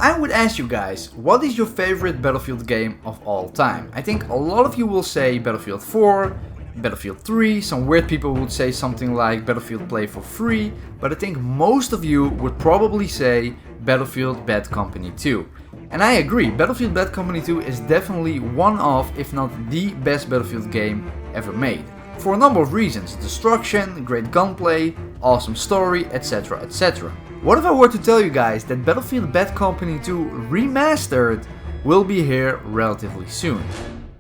I would ask you guys, what is your favorite Battlefield game of all time? I think a lot of you will say Battlefield 4, Battlefield 3, some weird people would say something like Battlefield Play for Free, but I think most of you would probably say Battlefield Bad Company 2. And I agree, Battlefield Bad Company 2 is definitely one of, if not the best Battlefield game ever made. For a number of reasons: destruction, great gunplay, awesome story, etc, etc. What if I were to tell you guys that Battlefield Bad Company 2 Remastered will be here relatively soon?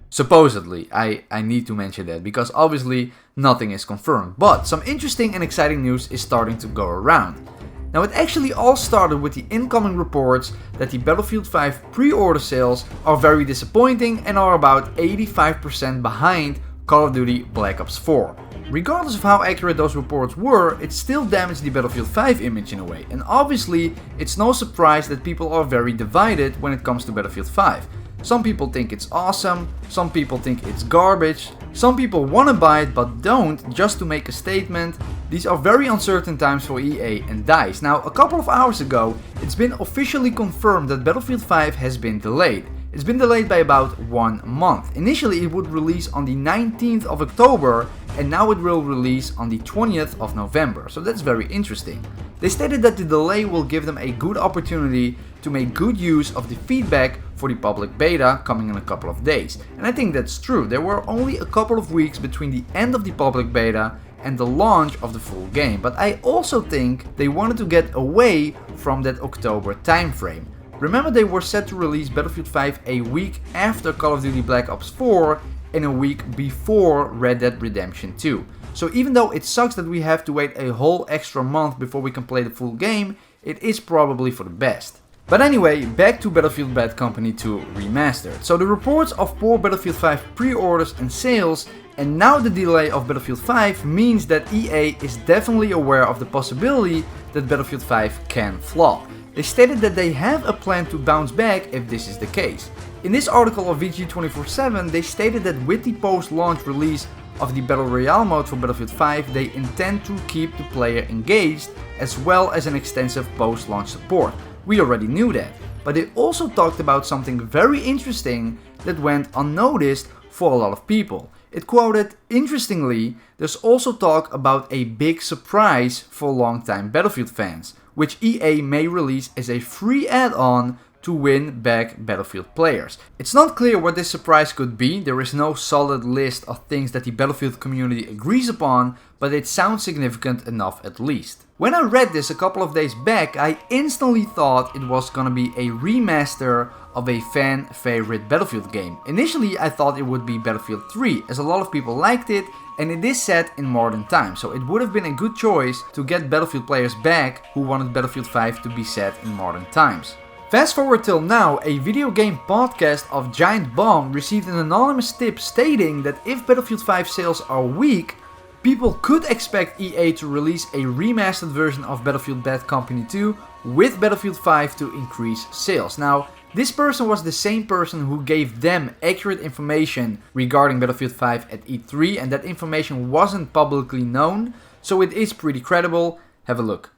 Supposedly, I need to mention that because obviously nothing is confirmed, but some interesting and exciting news is starting to go around. Now, it actually all started with the incoming reports that the Battlefield 5 pre-order sales are very disappointing and are about 85% behind Call of Duty Black Ops 4. Regardless of how accurate those reports were, it still damaged the Battlefield 5 image in a way, and obviously it's no surprise that people are very divided when it comes to Battlefield 5. Some people think it's awesome, some people think it's garbage, some people want to buy it but don't just to make a statement. These are very uncertain times for EA and DICE. Now, a couple of hours ago, it's been officially confirmed that Battlefield 5 has been delayed. It's been delayed by about 1 month. Initially it would release on the 19th of October and now it will release on the 20th of November, so that's very interesting. They stated that the delay will give them a good opportunity to make good use of the feedback for the public beta coming in a couple of days. And I think that's true. There were only a couple of weeks between the end of the public beta and the launch of the full game, but I also think they wanted to get away from that October time frame. Remember, they were set to release Battlefield 5 a week after Call of Duty Black Ops 4 and a week before Red Dead Redemption 2. So even though it sucks that we have to wait a whole extra month before we can play the full game, it is probably for the best. But anyway, back to Battlefield Bad Company 2 Remastered. So the reports of poor Battlefield 5 pre-orders and sales, and now the delay of Battlefield 5 means that EA is definitely aware of the possibility that Battlefield 5 can flop. They stated that they have a plan to bounce back if this is the case. In this article of VG247, they stated that with the post-launch release of the Battle Royale mode for Battlefield 5, they intend to keep the player engaged as well as an extensive post-launch support. We already knew that, but they also talked about something very interesting that went unnoticed for a lot of people. It quoted, "Interestingly, there's also talk about a big surprise for longtime Battlefield fans, which EA may release as a free add-on to win back Battlefield players." It's not clear what this surprise could be. There is no solid list of things that the Battlefield community agrees upon, but it sounds significant enough at least. When I read this a couple of days back, I instantly thought it was gonna be a remaster of a fan favorite Battlefield game. Initially I thought it would be Battlefield 3, as a lot of people liked it, and it is set in modern times, so it would have been a good choice to get Battlefield players back who wanted Battlefield 5 to be set in modern times. Fast forward till now, a video game podcast of Giant Bomb received an anonymous tip stating that if Battlefield 5 sales are weak, people could expect EA to release a remastered version of Battlefield Bad Company 2 with Battlefield 5 to increase sales. Now, this person was the same person who gave them accurate information regarding Battlefield 5 at E3, and that information wasn't publicly known, so it is pretty credible. Have a look.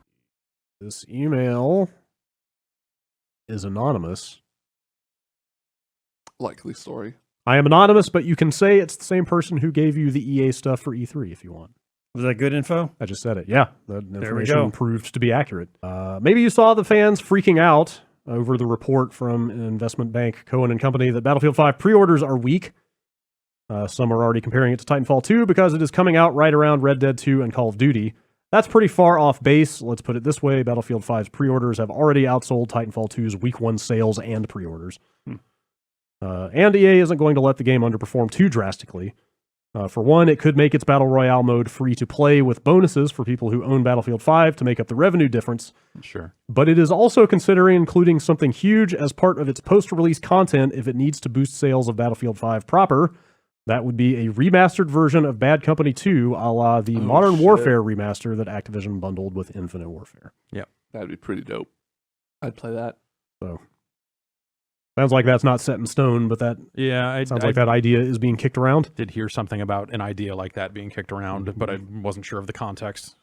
This email is anonymous. Likely story. I am anonymous, but you can say it's the same person who gave you the EA stuff for E3 if you want. Was that good info? I just said it. Yeah, the information go. proved to be accurate. Maybe you saw the fans freaking out over the report from investment bank Cohen and Company that Battlefield 5 pre-orders are weak. Some are already comparing it to Titanfall 2 because it is coming out right around Red Dead 2 and Call of Duty. That's pretty far off base. Let's put it this way. Battlefield 5's pre-orders have already outsold Titanfall 2's week 1 sales and pre-orders. And EA isn't going to let the game underperform too drastically. For one, it could make its Battle Royale mode free to play with bonuses for people who own Battlefield 5 to make up the revenue difference. Sure. But it is also considering including something huge as part of its post-release content if it needs to boost sales of Battlefield 5 proper. That would be a remastered version of Bad Company 2, a la the Modern Warfare remaster that Activision bundled with Infinite Warfare. Yeah, that'd be pretty dope. I'd play that. So, sounds like that's not set in stone, but that sounds like that idea is being kicked around. Did hear something about an idea like that being kicked around, but I wasn't sure of the context.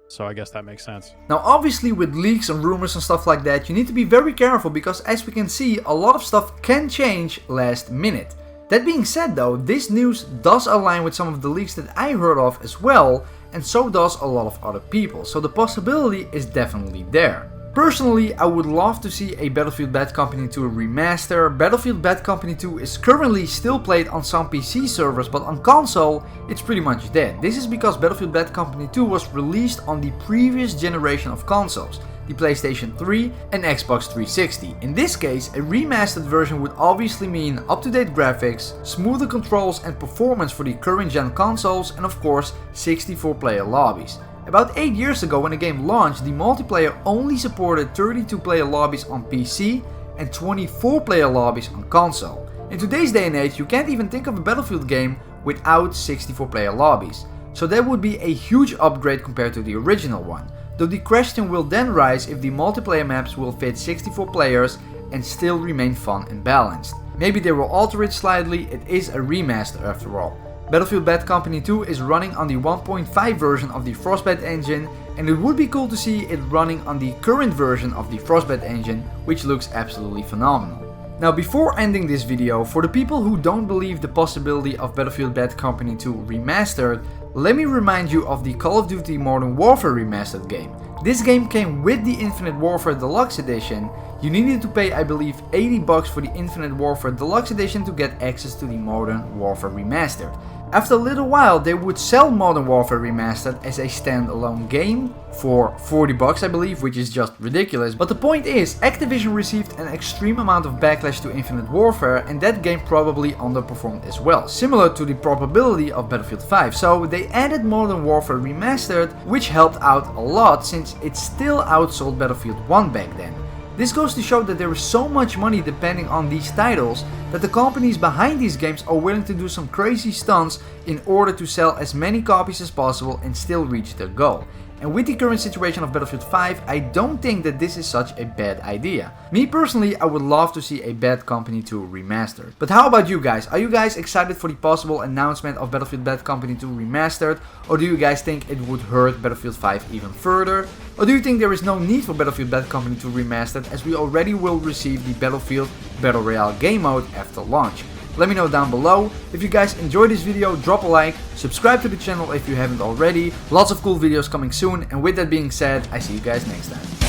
So I guess that makes sense. Now obviously with leaks and rumors and stuff like that, you need to be very careful because as we can see, a lot of stuff can change last minute. That being said though, this news does align with some of the leaks that I heard of as well, and so does a lot of other people, so the possibility is definitely there. Personally, I would love to see a Battlefield Bad Company 2 remaster. Battlefield Bad Company 2 is currently still played on some PC servers, but on console, it's pretty much dead. This is because Battlefield Bad Company 2 was released on the previous generation of consoles, the PlayStation 3 and Xbox 360. In this case, a remastered version would obviously mean up-to-date graphics, smoother controls and performance for the current gen consoles, and of course 64-player lobbies. About 8 years ago when the game launched, the multiplayer only supported 32-player lobbies on PC and 24-player lobbies on console. In today's day and age, you can't even think of a Battlefield game without 64-player lobbies, so that would be a huge upgrade compared to the original one. Though the question will then rise if the multiplayer maps will fit 64 players and still remain fun and balanced. Maybe they will alter it slightly, it is a remaster after all. Battlefield Bad Company 2 is running on the 1.5 version of the Frostbite engine, and it would be cool to see it running on the current version of the Frostbite engine, which looks absolutely phenomenal. Now before ending this video, for the people who don't believe the possibility of Battlefield Bad Company 2 Remastered, let me remind you of the Call of Duty Modern Warfare Remastered game. This game came with the Infinite Warfare Deluxe Edition. You needed to pay, I believe, $80 for the Infinite Warfare Deluxe Edition to get access to the Modern Warfare Remastered. After a little while, they would sell Modern Warfare Remastered as a standalone game for $40 I believe, which is just ridiculous. But the point is, Activision received an extreme amount of backlash to Infinite Warfare, and that game probably underperformed as well, similar to the probability of Battlefield 5. So they added Modern Warfare Remastered, which helped out a lot since it still outsold Battlefield 1 back then. This goes to show that there is so much money depending on these titles that the companies behind these games are willing to do some crazy stunts in order to sell as many copies as possible and still reach their goal. And with the current situation of Battlefield 5, I don't think that this is such a bad idea. Me personally, I would love to see a Bad Company 2 Remastered. But how about you guys? Are you guys excited for the possible announcement of Battlefield Bad Company 2 Remastered? Or do you guys think it would hurt Battlefield 5 even further? Or do you think there is no need for Battlefield Bad Company 2 Remastered, as we already will receive the Battlefield Battle Royale game mode after launch? Let me know down below. If you guys enjoyed this video, drop a like, subscribe to the channel if you haven't already. Lots of cool videos coming soon, and with that being said, I see you guys next time.